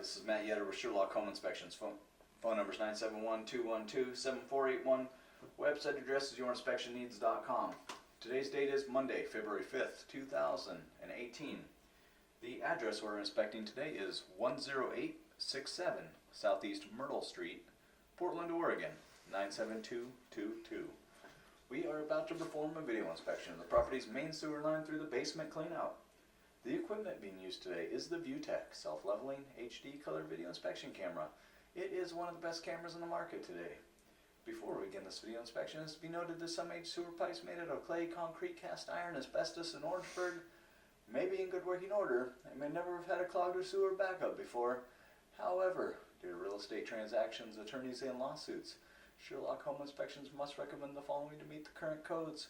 this is Matt Yetter with Sherlock Home Inspections. Phone number is 971-212-7481. Website address is yourinspectionneeds.com. Today's date is Monday, February 5th, 2018. The address we're inspecting today is 10867 Southeast Myrtle Street, Portland, Oregon, 97222. We are about to perform a video inspection of the property's main sewer line through the basement cleanout. The equipment being used today is the ViewTech self-leveling HD color video inspection camera. It is one of the best cameras in the market today. Before we begin this video inspection, it is to be noted that some aged sewer pipes made out of clay, concrete, cast iron, asbestos, and Orangeburg may be in good working order and may never have had a clogged or sewer backup before. However, due to real estate transactions, attorneys, and lawsuits, Sherlock Home Inspections must recommend the following to meet the current codes.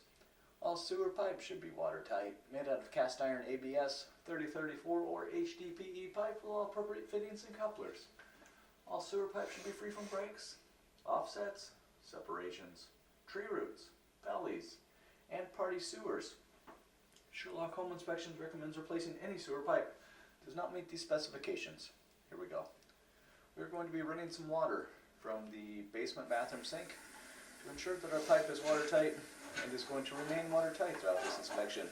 All sewer pipes should be watertight, made out of cast iron ABS, 3034 or HDPE pipe with all appropriate fittings and couplers. All sewer pipes should be free from breaks, offsets, separations, tree roots, valleys, and party sewers. Sherlock Home Inspections recommends replacing any sewer pipe that does not meet these specifications. Here we go. We're going to be running some water from the basement bathroom sink to ensure that our pipe is watertight and is going to remain watertight throughout this inspection.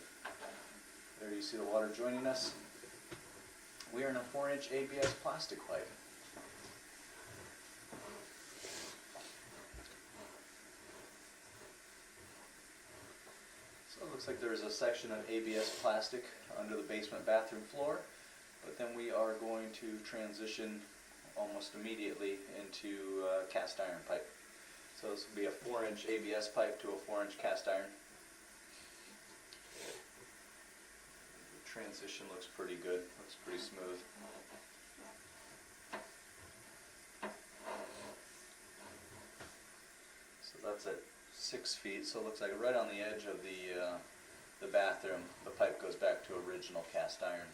There you see the water joining us. We are in a 4-inch ABS plastic pipe. So it looks like there is a section of ABS plastic under the basement bathroom floor, but then we are going to transition almost immediately into cast iron pipe. So this will be a 4-inch ABS pipe to a 4-inch cast iron. The transition looks pretty good, looks pretty smooth. So that's at 6 feet, so it looks like right on the edge of the bathroom, the pipe goes back to original cast iron.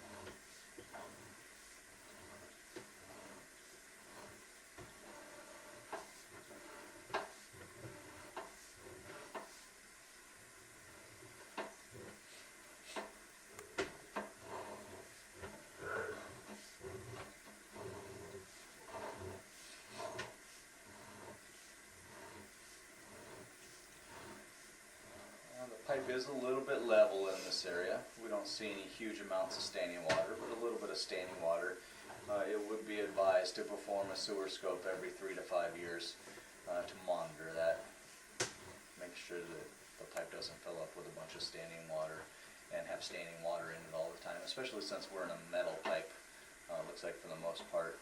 The pipe is a little bit level in this area. We don't see any huge amounts of standing water, but a little bit of standing water. It would be advised to perform a sewer scope every 3 to 5 years to monitor that. Make sure that the pipe doesn't fill up with a bunch of standing water and have standing water in it all the time, especially since we're in a metal pipe, looks like for the most part.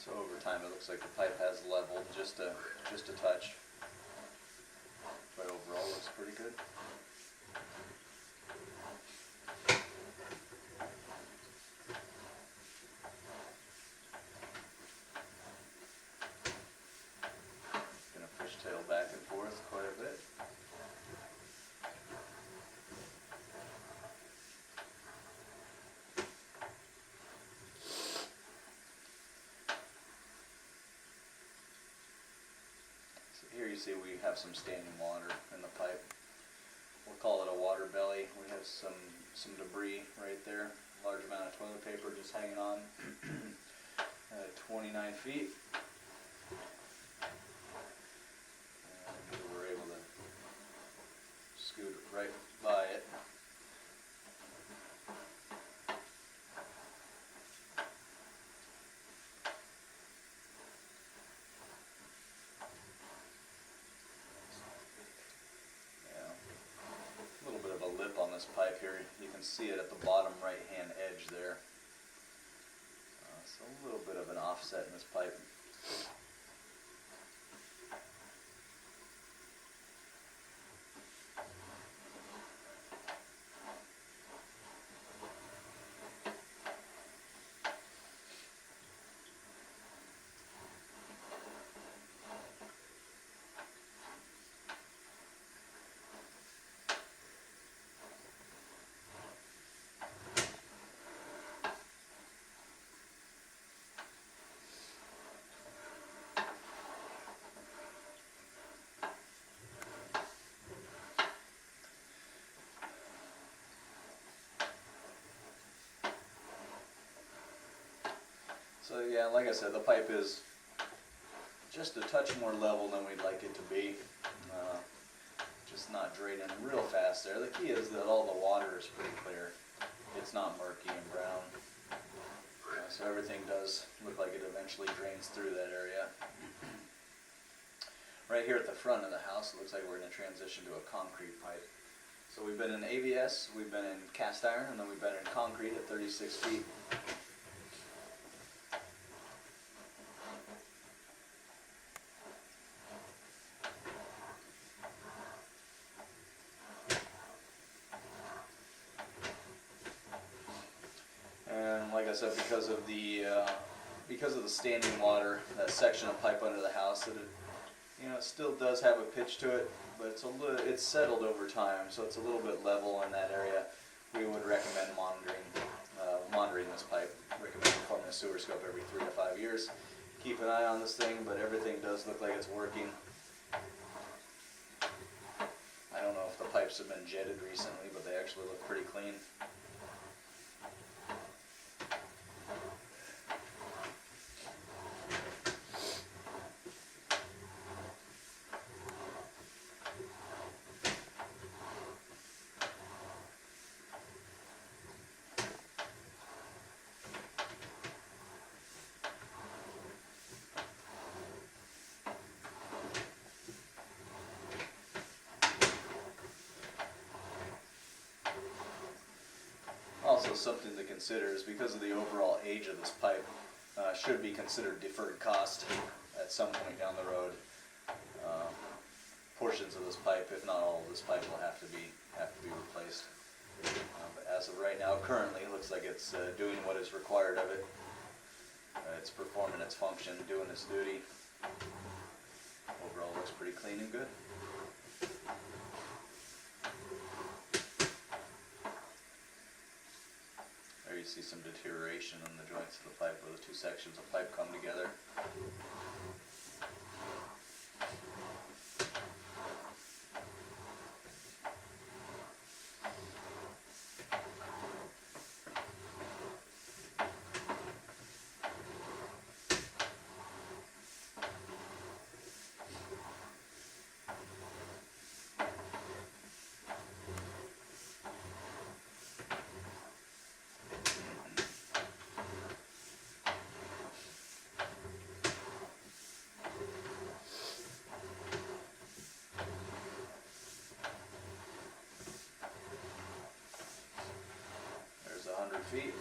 So over time it looks like the pipe has leveled just a touch, but overall it looks pretty good. Gonna fishtail back and forth quite a bit. Here you see we have some standing water in the pipe. We'll call it a water belly. We have some debris right there. Large amount of toilet paper just hanging on. 29 feet. And we were able to scoot right by it. On this pipe here, you can see it at the bottom right hand edge there. So a little bit of an offset in this pipe. So yeah, like I said, the pipe is just a touch more level than we'd like it to be. Just not draining real fast there. The key is that all the water is pretty clear. It's not murky and brown. So everything does look like it eventually drains through that area. Right here at the front of the house, it looks like we're going to transition to a concrete pipe. So we've been in ABS, we've been in cast iron, and then we've been in concrete at 36 feet. And like I said, because of the standing water, that section of pipe under the house, it still does have a pitch to it, but it's settled over time, so it's a little bit level in that area. We would recommend monitoring this pipe. Recommend performing a sewer scope every 3 to 5 years. Keep an eye on this thing, but everything does look like it's working. I don't know if the pipes have been jetted recently, but they actually look pretty clean. Also, something to consider is because of the overall age of this pipe, should be considered deferred cost at some point down the road. Portions of this pipe, if not all of this pipe, will have to be replaced. But as of right now, currently, it looks like it's doing what is required of it. It's performing its function, doing its duty. Overall, looks pretty clean and good. There you see some deterioration in the joints of the pipe where the two sections of pipe come together. There's 100 feet.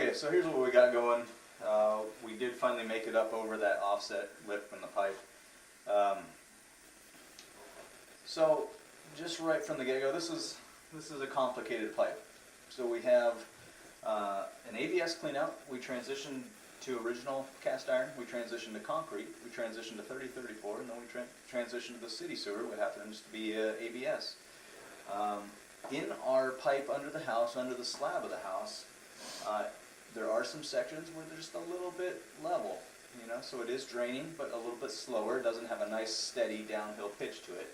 Okay, so here's what we got going. We did finally make it up over that offset lip in the pipe. So just right from the get-go, this is a complicated pipe. So we have an ABS cleanout. We transitioned to original cast iron. We transitioned to concrete. We transitioned to 3034, and then we transitioned to the city sewer, which happens to be ABS. In our pipe under the house, under the slab of the house, there are some sections where they're just a little bit level, so it is draining, but a little bit slower. It doesn't have a nice steady downhill pitch to it.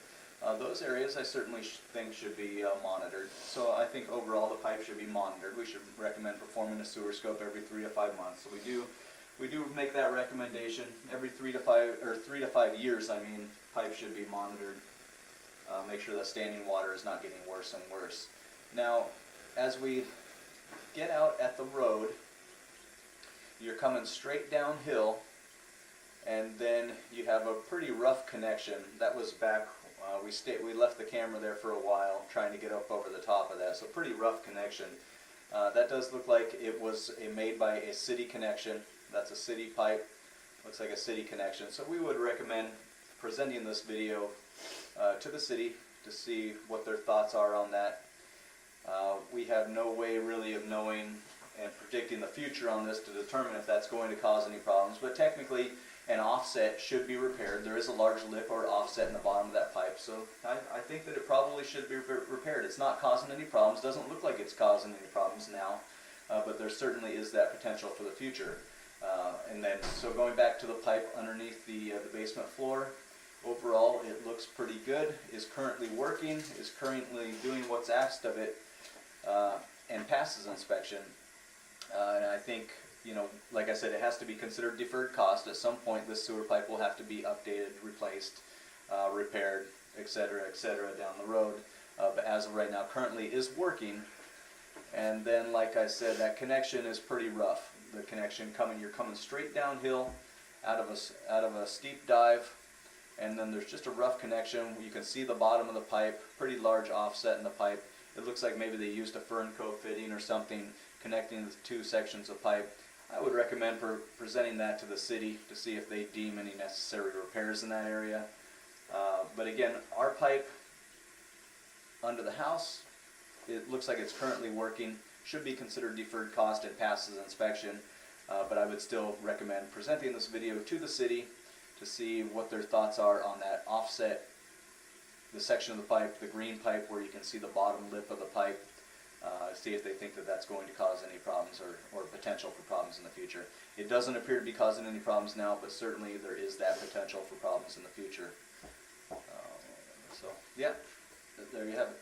Those areas I certainly think should be monitored. So I think overall the pipe should be monitored. We should recommend performing a sewer scope every 3 to 5 months. So we do make that recommendation every 3 to 5 years. Pipe should be monitored. Make sure that standing water is not getting worse and worse. Now, as we get out at the road, you're coming straight downhill, and then you have a pretty rough connection. That was back. We left the camera there for a while trying to get up over the top of that, so pretty rough connection. That does look like it was made by a city connection. That's a city pipe. Looks like a city connection. So we would recommend presenting this video to the city to see what their thoughts are on that. We have no way really of knowing and predicting the future on this to determine if that's going to cause any problems, but technically an offset should be repaired. There is a large lip or offset in the bottom of that pipe, so I think that it probably should be repaired. It's not causing any problems. Doesn't look like it's causing any problems now, but there certainly is that potential for the future. And then, so going back to the pipe underneath the basement floor, overall it looks pretty good, is currently working, is currently doing what's asked of it, and passes inspection. And I think, like I said, it has to be considered deferred cost. At some point this sewer pipe will have to be updated, replaced, repaired, etc., down the road. But as of right now, currently is working. And then, like I said, that connection is pretty rough. The connection you're coming straight downhill out of a steep dive, and then there's just a rough connection. You can see the bottom of the pipe, pretty large offset in the pipe. It looks like maybe they used a Fernco fitting or something connecting the two sections of pipe. I would recommend presenting that to the city to see if they deem any necessary repairs in that area. But again, our pipe under the house, it looks like it's currently working, should be considered deferred cost and passes inspection. But I would still recommend presenting this video to the city to see what their thoughts are on that offset, the section of the pipe, the green pipe where you can see the bottom lip of the pipe. See if they think that that's going to cause any problems or potential for problems in the future. It doesn't appear to be causing any problems now, but certainly there is that potential for problems in the future. So yeah, there you have it.